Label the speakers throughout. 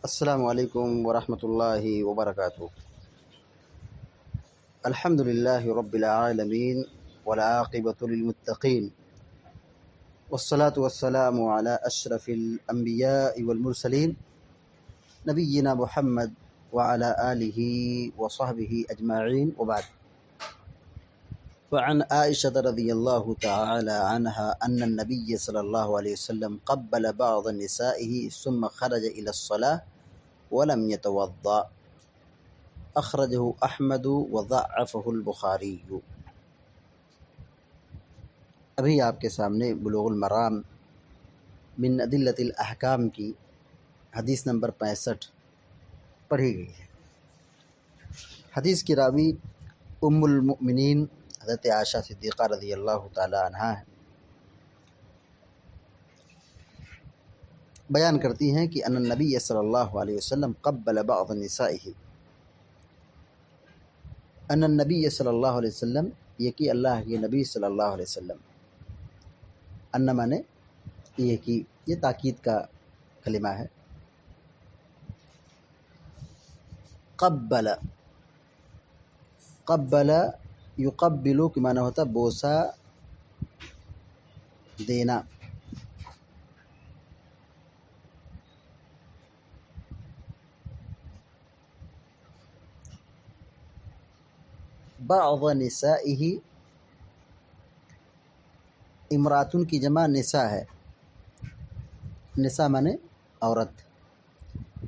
Speaker 1: السلام علیکم ورحمۃ اللہ وبرکاتہ۔ الحمد للہ رب العالمین والعاقبۃ للمتقین والصلاة والسلام علی اشرف الانبیاء والمرسلین نبینا محمد وعلی آلہ وصحبہ اجمعین وبعد۔ وعن عائشة رضی اللہ تعالی عنہا ان النبی صلی اللہ علیہ وسلم قبل بعض نسائه ثم خرج الى الصلاة ولم يتوضأ، اخرجہ احمد وضعفہ البخاری۔ ابھی آپ کے سامنے بلوغ المرام من ادلۃ الاحکام کی حدیث نمبر 65 پڑھی گئی ہے۔ حدیث کی راوی ام المؤمنین حضرت عائشہ صدیقہ رضی اللہ تعالی عنہا ہے۔ بیان کرتی ہیں کہ ان النبی صلی اللہ علیہ وسلم قبل بعض نسائه، ان النبی صلی اللہ علیہ وسلم، یہ کہ اللہ کے نبی صلی اللہ علیہ وسلم، ان مانے یہ کہ یہ تاکید کا کلمہ ہے۔ قبل، قبل یقبلو کے معنی ہوتا بوسہ دینا۔ بعض نسائه، امراتن کی جمع نساء ہے، نساء مانے عورت۔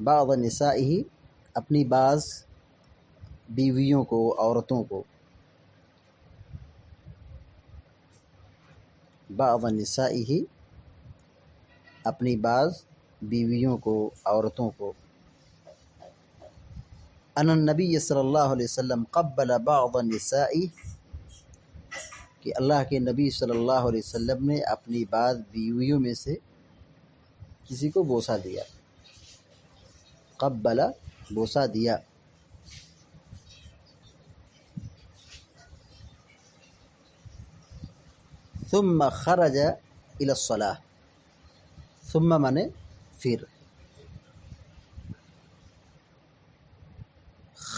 Speaker 1: بعض نسائه اپنی بعض بیویوں کو، عورتوں کو۔ بعض نسائه اپنی بعض بیویوں کو، عورتوں کو۔ ان النبی صلی اللہ علیہ وسلم قبل بعض النساء، کہ اللہ کے نبی صلی اللہ علیہ وسلم نے اپنی بعض بیویوں میں سے کسی کو بوسہ دیا۔ قبل بوسہ دیا۔ ثم خرج الى الصلاة، ثم مانے پھر،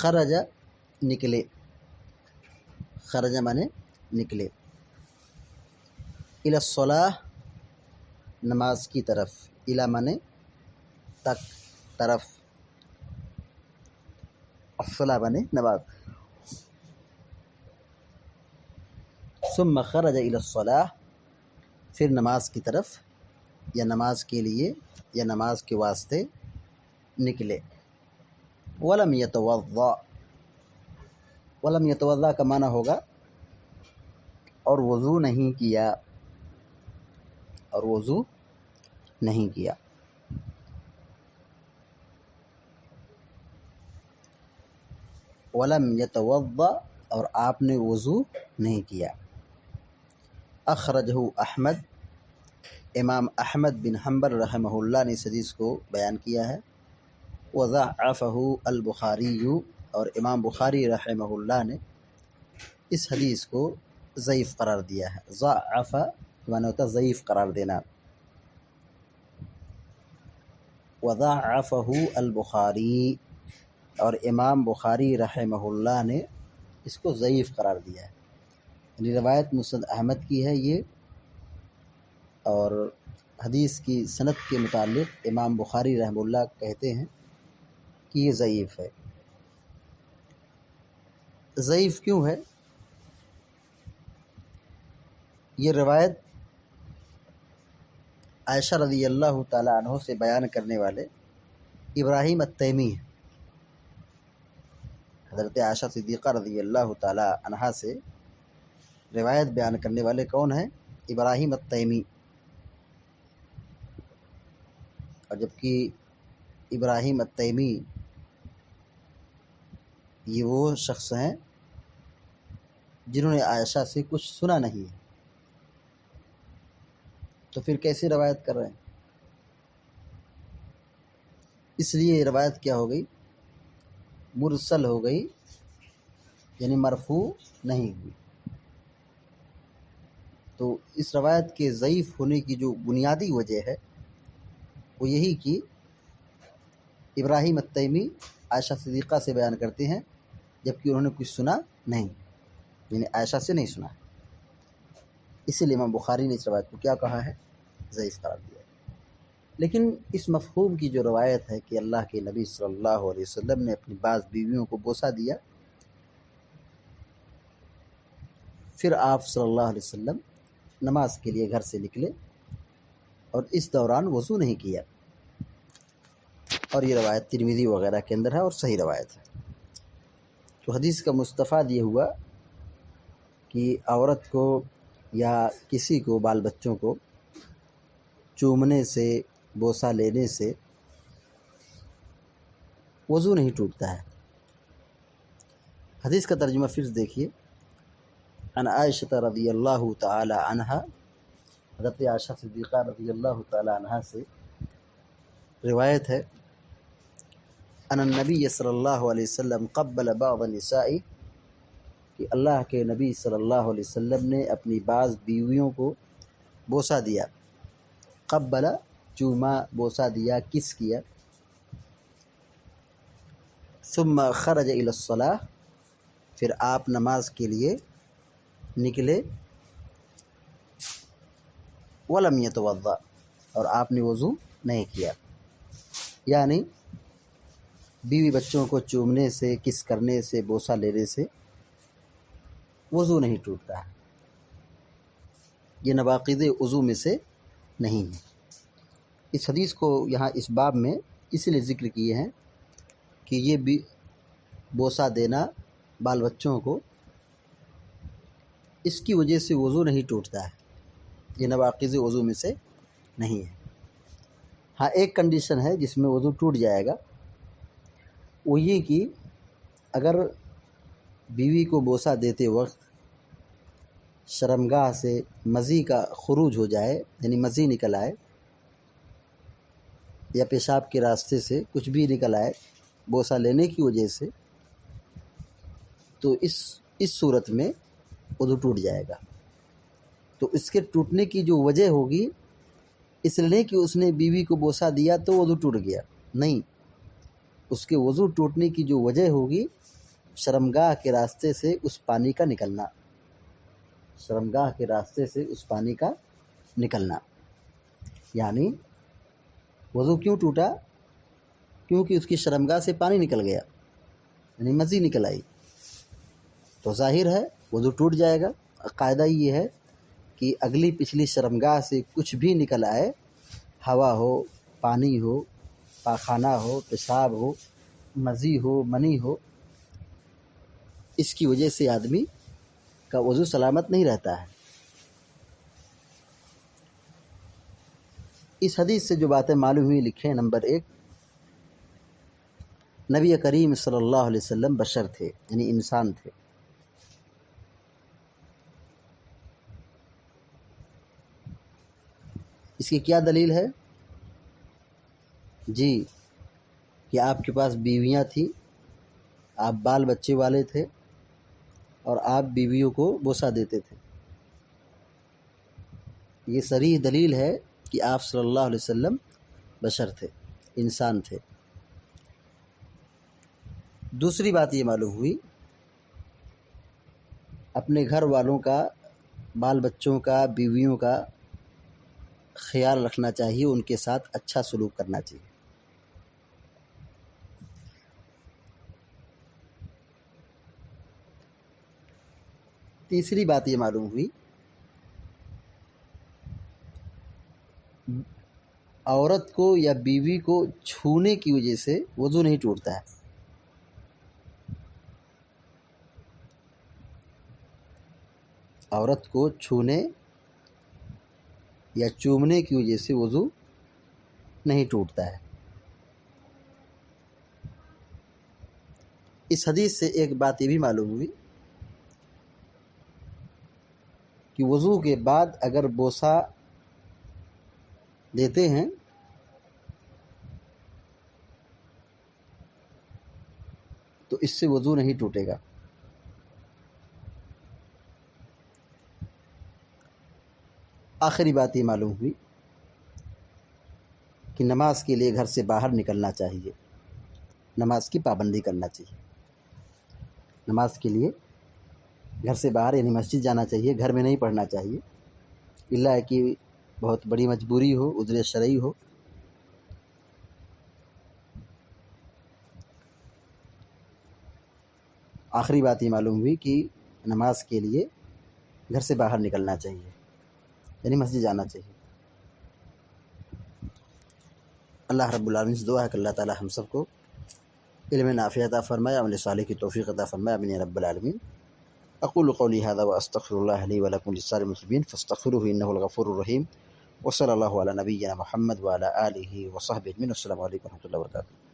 Speaker 1: خرج نکلے، خرج مانے نکلے، الى الصلاة نماز کی طرف، الى مانے تک، طرف، الصلاة مانے نماز۔ ثم خرج الى الصلاة، پھر نماز کی طرف یا نماز کے لیے یا نماز کے واسطے نکلے۔ ولم يتوضأ، ولم يتوضأ کا معنی ہوگا اور وضو نہیں کیا، اور وضو نہیں کیا۔ ولم يتوضأ اور آپ نے وضو نہیں کیا۔ اخرجہ احمد، امام احمد بن حنبل رحمہ اللہ نے اس حدیث کو بیان کیا ہے۔ وضعفہ البخاری، اور امام بخاری رحمہ اللہ نے اس حدیث کو ضعیف قرار دیا ہے۔ ضعف معنی ہوتا ضعیف قرار دینا۔ وضعفہ البخاری، اور امام بخاری رحمہ اللہ نے اس کو ضعیف قرار دیا ہے۔ یعنی روایت مسند احمد کی ہے یہ، اور حدیث کی سند کے متعلق امام بخاری رحمہ اللہ کہتے ہیں کہ یہ ضعیف ہے۔ ضعیف کیوں ہے؟ یہ روایت عائشہ رضی اللہ تعالی عنہ سے بیان کرنے والے ابراہیم التیمی ہیں۔ حضرت عائشہ صدیقہ رضی اللہ تعالی عنہا سے روایت بیان کرنے والے کون ہیں؟ ابراہیم التیمی۔ اور جبکہ ابراہیم التیمی یہ وہ شخص ہیں جنہوں نے عائشہ سے کچھ سنا نہیں ہے، تو پھر کیسے روایت کر رہے ہیں؟ اس لیے یہ روایت کیا ہو گئی؟ مرسل ہو گئی، یعنی مرفوع نہیں ہوئی۔ تو اس روایت کے ضعیف ہونے کی جو بنیادی وجہ ہے وہ یہی کہ ابراہیم التیمی عائشہ صدیقہ سے بیان کرتے ہیں جبکہ انہوں نے کچھ سنا نہیں، یعنی عائشہ سے نہیں سنا، اسی لیے امام بخاری نے اس روایت کو کیا کہا ہے؟ ضعیف قرار دیا ہے۔ لیکن اس مفہوم کی جو روایت ہے کہ اللہ کے نبی صلی اللہ علیہ وسلم نے اپنی بعض بیویوں کو بوسہ دیا، پھر آپ صلی اللہ علیہ وسلم نماز کے لیے گھر سے نکلے اور اس دوران وضو نہیں کیا، اور یہ روایت ترمذی وغیرہ کے اندر ہے اور صحیح روایت ہے۔ تو حدیث کا مستفاد یہ ہوا کہ عورت کو یا کسی کو بال بچوں کو چومنے سے، بوسہ لینے سے وضو نہیں ٹوٹتا ہے۔ حدیث کا ترجمہ پھر دیکھیے، عن عائشہ رضی اللہ تعالی عنہا، حضرت عائشہ صدیقہ رضی اللہ تعالی عنہا سے روایت ہے، ان النبی صلی اللہ علیہ وسلم قبل بعض النساء، کہ اللہ کے نبی صلی اللہ علیہ وسلم نے اپنی بعض بیویوں کو بوسہ دیا۔ قبل چوما، بوسہ دیا، کس کیا۔ ثم خرج الی الصلاۃ، پھر آپ نماز کے لیے نکلے، ولم یتوضا، اور آپ نے وضو نہیں کیا، یعنی بیوی بچوں کو چومنے سے، کس کرنے سے، بوسہ لینے سے وضو نہیں ٹوٹتا ہے، یہ نواقض وضو میں سے نہیں ہے۔ اس حدیث کو یہاں اس باب میں اس لیے ذکر کیے ہیں کہ یہ بھی بوسہ دینا بال بچوں کو، اس کی وجہ سے وضو نہیں ٹوٹتا ہے، یہ نواقض وضو میں سے نہیں ہے۔ ہاں ایک کنڈیشن ہے جس میں وضو ٹوٹ جائے گا، وہ یہ کہ اگر بیوی کو بوسہ دیتے وقت شرمگاہ سے مزی کا خروج ہو جائے، یعنی مزی نکل آئے، یا پیشاب کے راستے سے کچھ بھی نکل آئے بوسہ لینے کی وجہ سے، تو اس صورت میں وضو ٹوٹ جائے گا۔ تو اس کے ٹوٹنے کی جو وجہ ہوگی، اس لیے کہ اس نے بیوی کو بوسہ دیا تو وضو ٹوٹ گیا، نہیں، اس کے وضو ٹوٹنے کی جو وجہ ہوگی شرمگاہ کے راستے سے اس پانی کا نکلنا، شرمگاہ کے راستے سے اس پانی کا نکلنا۔ یعنی وضو کیوں ٹوٹا؟ کیونکہ اس کی شرمگاہ سے پانی نکل گیا، یعنی مزی نکل آئی، تو ظاہر ہے وضو ٹوٹ جائے گا۔ قاعدہ یہ ہے کہ اگلی پچھلی شرمگاہ سے کچھ بھی نکل آئے، ہوا ہو، پانی ہو، پاخانہ ہو، پیشاب ہو، مزی ہو، منی ہو، اس کی وجہ سے آدمی کا وضو سلامت نہیں رہتا ہے۔ اس حدیث سے جو باتیں معلوم ہوئی لکھیں، نمبر 1، نبی کریم صلی اللہ علیہ وسلم بشر تھے، یعنی انسان تھے۔ اس کی کیا دلیل ہے؟ جی، کہ آپ کے پاس بیویاں تھیں، آپ بال بچے والے تھے، اور آپ بیویوں کو بوسہ دیتے تھے۔ یہ صریح دلیل ہے کہ آپ صلی اللہ علیہ وسلم بشر تھے، انسان تھے۔ دوسری بات یہ معلوم ہوئی، اپنے گھر والوں کا، بال بچوں کا، بیویوں کا خیال رکھنا چاہیے، ان کے ساتھ اچھا سلوک کرنا چاہیے۔ تیسری بات یہ معلوم ہوئی، عورت کو یا بیوی کو چھونے کی وجہ سے وضو نہیں ٹوٹتا ہے۔ عورت کو چھونے یا چومنے کی وجہ سے وضو نہیں ٹوٹتا ہے۔ اس حدیث سے ایک بات یہ بھی معلوم ہوئی کہ وضو کے بعد اگر بوسہ دیتے ہیں تو اس سے وضو نہیں ٹوٹے گا۔ آخری بات یہ معلوم ہوئی کہ نماز کے لیے گھر سے باہر نکلنا چاہیے۔ نماز کی پابندی کرنا چاہیے. نماز کے لیے گھر سے باہر یعنی مسجد جانا چاہیے، گھر میں نہیں پڑھنا چاہیے، الا ہے کہ بہت بڑی مجبوری ہو، عذر شرعی ہو. آخری بات یہ معلوم ہوئی کہ نماز کے لیے گھر سے باہر نکلنا چاہیے، یعنی مسجد جانا چاہیے. اللہ رب العالمین سے دعا ہے کہ اللہ تعالی ہم سب کو علم نافع عطا فرمائے، عمل صالح کی توفیق عطا فرمائے، آمین یا رب العالمین. اقول قولی هذا واستغفر الله لي ولكم ولسائر المسلمين فاستغفروه انه الغفور الرحیم. وصلی اللہ علی نبینا محمد وعلی آلہ وصحبہ اجمعین. السلام علیکم ورحمۃ اللہ وبرکاتہ.